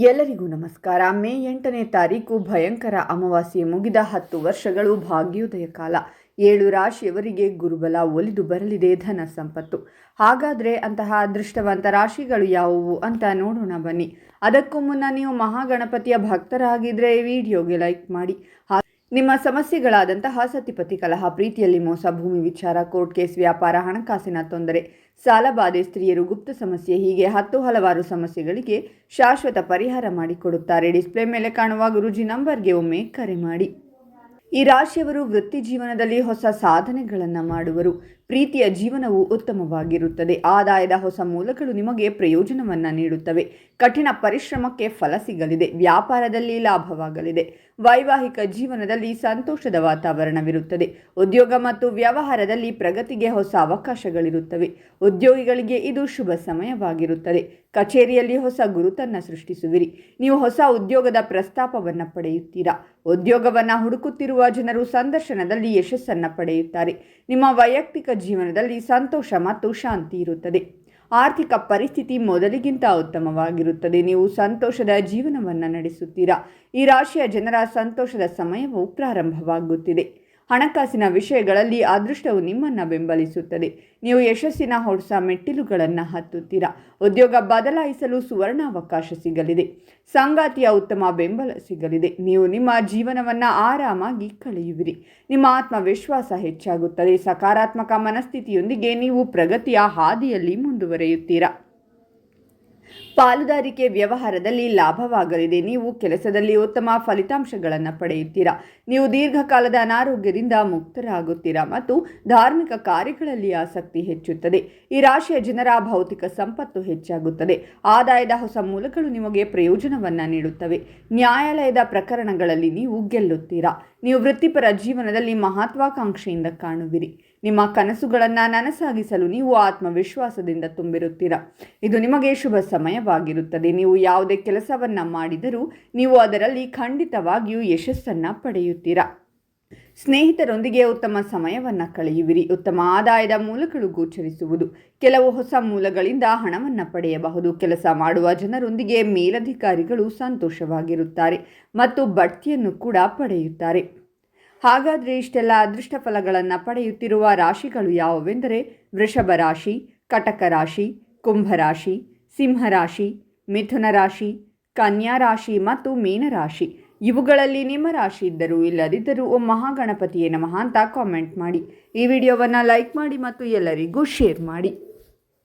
ಎಲ್ಲರಿಗೂ ನಮಸ್ಕಾರ. ಮೇ 8ನೇ ತಾರೀಕು ಭಯಂಕರ ಅಮಾವಾಸ್ಯೆ ಮುಗಿದ 10 ವರ್ಷಗಳು ಭಾಗ್ಯೋದಯ ಕಾಲ. 7 ರಾಶಿಯವರಿಗೆ ಗುರುಬಲ ಒಲಿದು ಬರಲಿದೆ ಧನ ಸಂಪತ್ತು. ಹಾಗಾದರೆ ಅಂತಹ ಅದೃಷ್ಟವಂತ ರಾಶಿಗಳು ಯಾವುವು ಅಂತ ನೋಡೋಣ ಬನ್ನಿ. ಅದಕ್ಕೂ ಮುನ್ನ ನೀವು ಮಹಾಗಣಪತಿಯ ಭಕ್ತರಾಗಿದ್ದರೆ ವಿಡಿಯೋಗೆ ಲೈಕ್ ಮಾಡಿ. ನಿಮ್ಮ ಸಮಸ್ಯೆಗಳಾದಂತಹ ಸತಿಪತಿ ಕಲಹ, ಪ್ರೀತಿಯಲ್ಲಿ ಮೋಸ, ಭೂಮಿ ವಿಚಾರ, ಕೋರ್ಟ್ ಕೇಸ್, ವ್ಯಾಪಾರ, ಹಣಕಾಸಿನ ತೊಂದರೆ, ಸಾಲಬಾಧೆ, ಸ್ತ್ರೀಯರು, ಗುಪ್ತ ಸಮಸ್ಯೆ, ಹೀಗೆ ಹಲವಾರು ಸಮಸ್ಯೆಗಳಿಗೆ ಶಾಶ್ವತ ಪರಿಹಾರ ಮಾಡಿಕೊಡುತ್ತಾರೆ. ಡಿಸ್ಪ್ಲೇ ಮೇಲೆ ಕಾಣುವ ಗುರೂಜಿ ನಂಬರ್ಗೆ ಒಮ್ಮೆ ಕರೆ ಮಾಡಿ. ಈ ರಾಶಿಯವರು ವೃತ್ತಿ ಜೀವನದಲ್ಲಿ ಹೊಸ ಸಾಧನೆಗಳನ್ನು ಮಾಡುವರು. ಪ್ರೀತಿಯ ಜೀವನವು ಉತ್ತಮವಾಗಿರುತ್ತದೆ. ಆದಾಯದ ಹೊಸ ಮೂಲಗಳು ನಿಮಗೆ ಪ್ರಯೋಜನವನ್ನು ನೀಡುತ್ತವೆ. ಕಠಿಣ ಪರಿಶ್ರಮಕ್ಕೆ ಫಲ ಸಿಗಲಿದೆ. ವ್ಯಾಪಾರದಲ್ಲಿ ಲಾಭವಾಗಲಿದೆ. ವೈವಾಹಿಕ ಜೀವನದಲ್ಲಿ ಸಂತೋಷದ ವಾತಾವರಣವಿರುತ್ತದೆ. ಉದ್ಯೋಗ ಮತ್ತು ವ್ಯವಹಾರದಲ್ಲಿ ಪ್ರಗತಿಗೆ ಹೊಸ ಅವಕಾಶಗಳಿರುತ್ತವೆ. ಉದ್ಯೋಗಿಗಳಿಗೆ ಇದು ಶುಭ ಸಮಯವಾಗಿರುತ್ತದೆ. ಕಚೇರಿಯಲ್ಲಿ ಹೊಸ ಗುರುತನ್ನು ಸೃಷ್ಟಿಸುವಿರಿ. ನೀವು ಹೊಸ ಉದ್ಯೋಗದ ಪ್ರಸ್ತಾಪವನ್ನು ಪಡೆಯುತ್ತೀರಾ. ಉದ್ಯೋಗವನ್ನು ಹುಡುಕುತ್ತಿರುವ ಜನರು ಸಂದರ್ಶನದಲ್ಲಿ ಯಶಸ್ಸನ್ನು ಪಡೆಯುತ್ತಾರೆ. ನಿಮ್ಮ ವೈಯಕ್ತಿಕ ಜೀವನದಲ್ಲಿ ಸಂತೋಷ ಮತ್ತು ಶಾಂತಿ ಇರುತ್ತದೆ. ಆರ್ಥಿಕ ಪರಿಸ್ಥಿತಿ ಮೊದಲಿಗಿಂತ ಉತ್ತಮವಾಗಿರುತ್ತದೆ. ನೀವು ಸಂತೋಷದ ಜೀವನವನ್ನು ನಡೆಸುತ್ತೀರಾ. ಈ ರಾಶಿಯ ಜನರ ಸಂತೋಷದ ಸಮಯವು ಪ್ರಾರಂಭವಾಗುತ್ತಿದೆ. ಹಣಕಾಸಿನ ವಿಷಯಗಳಲ್ಲಿ ಅದೃಷ್ಟವು ನಿಮ್ಮನ್ನು ಬೆಂಬಲಿಸುತ್ತದೆ. ನೀವು ಯಶಸ್ಸಿನ ಹೊಸ ಮೆಟ್ಟಿಲುಗಳನ್ನು ಹತ್ತುತ್ತೀರಾ. ಉದ್ಯೋಗ ಬದಲಾಯಿಸಲು ಸುವರ್ಣಾವಕಾಶ ಸಿಗಲಿದೆ. ಸಂಗಾತಿಯ ಉತ್ತಮ ಬೆಂಬಲ ಸಿಗಲಿದೆ. ನೀವು ನಿಮ್ಮ ಜೀವನವನ್ನು ಆರಾಮಾಗಿ ಕಳೆಯುವಿರಿ. ನಿಮ್ಮ ಆತ್ಮವಿಶ್ವಾಸ ಹೆಚ್ಚಾಗುತ್ತದೆ. ಸಕಾರಾತ್ಮಕ ಮನಸ್ಥಿತಿಯೊಂದಿಗೆ ನೀವು ಪ್ರಗತಿಯ ಹಾದಿಯಲ್ಲಿ ಮುಂದುವರಿಯುತ್ತೀರಾ. ಪಾಲುದಾರಿಕೆ ವ್ಯವಹಾರದಲ್ಲಿ ಲಾಭವಾಗಲಿದೆ. ನೀವು ಕೆಲಸದಲ್ಲಿ ಉತ್ತಮ ಫಲಿತಾಂಶಗಳನ್ನು ಪಡೆಯುತ್ತೀರಾ. ನೀವು ದೀರ್ಘಕಾಲದ ಅನಾರೋಗ್ಯದಿಂದ ಮುಕ್ತರಾಗುತ್ತೀರಾ ಮತ್ತು ಧಾರ್ಮಿಕ ಕಾರ್ಯಗಳಲ್ಲಿ ಆಸಕ್ತಿ ಹೆಚ್ಚುತ್ತದೆ. ಈ ರಾಶಿಯ ಜನರ ಭೌತಿಕ ಸಂಪತ್ತು ಹೆಚ್ಚಾಗುತ್ತದೆ. ಆದಾಯದ ಹೊಸ ಮೂಲಗಳು ನಿಮಗೆ ಪ್ರಯೋಜನವನ್ನು ನೀಡುತ್ತವೆ. ನ್ಯಾಯಾಲಯದ ಪ್ರಕರಣಗಳಲ್ಲಿ ನೀವು ಗೆಲ್ಲುತ್ತೀರಾ. ನೀವು ವೃತ್ತಿಪರ ಜೀವನದಲ್ಲಿ ಮಹತ್ವಾಕಾಂಕ್ಷೆಯಿಂದ ಕಾಣುವಿರಿ. ನಿಮ್ಮ ಕನಸುಗಳನ್ನು ನನಸಾಗಿಸಲು ನೀವು ಆತ್ಮವಿಶ್ವಾಸದಿಂದ ತುಂಬಿರುತ್ತೀರಾ. ಇದು ನಿಮಗೆ ಶುಭ ಸಮಯವಾಗಿರುತ್ತದೆ. ನೀವು ಯಾವುದೇ ಕೆಲಸವನ್ನು ಮಾಡಿದರೂ ನೀವು ಅದರಲ್ಲಿ ಖಂಡಿತವಾಗಿಯೂ ಯಶಸ್ಸನ್ನು ಪಡೆಯುತ್ತೀರಾ. ಸ್ನೇಹಿತರೊಂದಿಗೆ ಉತ್ತಮ ಸಮಯವನ್ನು ಕಳೆಯುವಿರಿ. ಉತ್ತಮ ಆದಾಯದ ಮೂಲಗಳು ಗೋಚರಿಸುವುದು. ಕೆಲವು ಹೊಸ ಮೂಲಗಳಿಂದ ಹಣವನ್ನು ಪಡೆಯಬಹುದು. ಕೆಲಸ ಮಾಡುವ ಜನರೊಂದಿಗೆ ಮೇಲಧಿಕಾರಿಗಳು ಸಂತೋಷವಾಗಿರುತ್ತಾರೆ ಮತ್ತು ಬಡ್ತಿಯನ್ನು ಕೂಡ ಪಡೆಯುತ್ತಾರೆ. ಹಾಗಾದರೆ ಇಷ್ಟೆಲ್ಲ ಅದೃಷ್ಟ ಫಲಗಳನ್ನು ಪಡೆಯುತ್ತಿರುವ ರಾಶಿಗಳು ಯಾವುವೆಂದರೆ ವೃಷಭ ರಾಶಿ, ಕಟಕ ರಾಶಿ, ಕುಂಭರಾಶಿ, ಸಿಂಹರಾಶಿ, ಮಿಥುನ ರಾಶಿ, ಕನ್ಯಾ ರಾಶಿ ಮತ್ತು ಮೀನರಾಶಿ. ಇವುಗಳಲ್ಲಿ ನಿಮ್ಮ ರಾಶಿ ಇದ್ದರೂ ಇಲ್ಲದಿದ್ದರೂ ಓಂ ಮಹಾಗಣಪತಿಯೇ ನಮಃ ಅಂತ ಕಾಮೆಂಟ್ ಮಾಡಿ. ಈ ವಿಡಿಯೋವನ್ನು ಲೈಕ್ ಮಾಡಿ ಮತ್ತು ಎಲ್ಲರಿಗೂ ಶೇರ್ ಮಾಡಿ.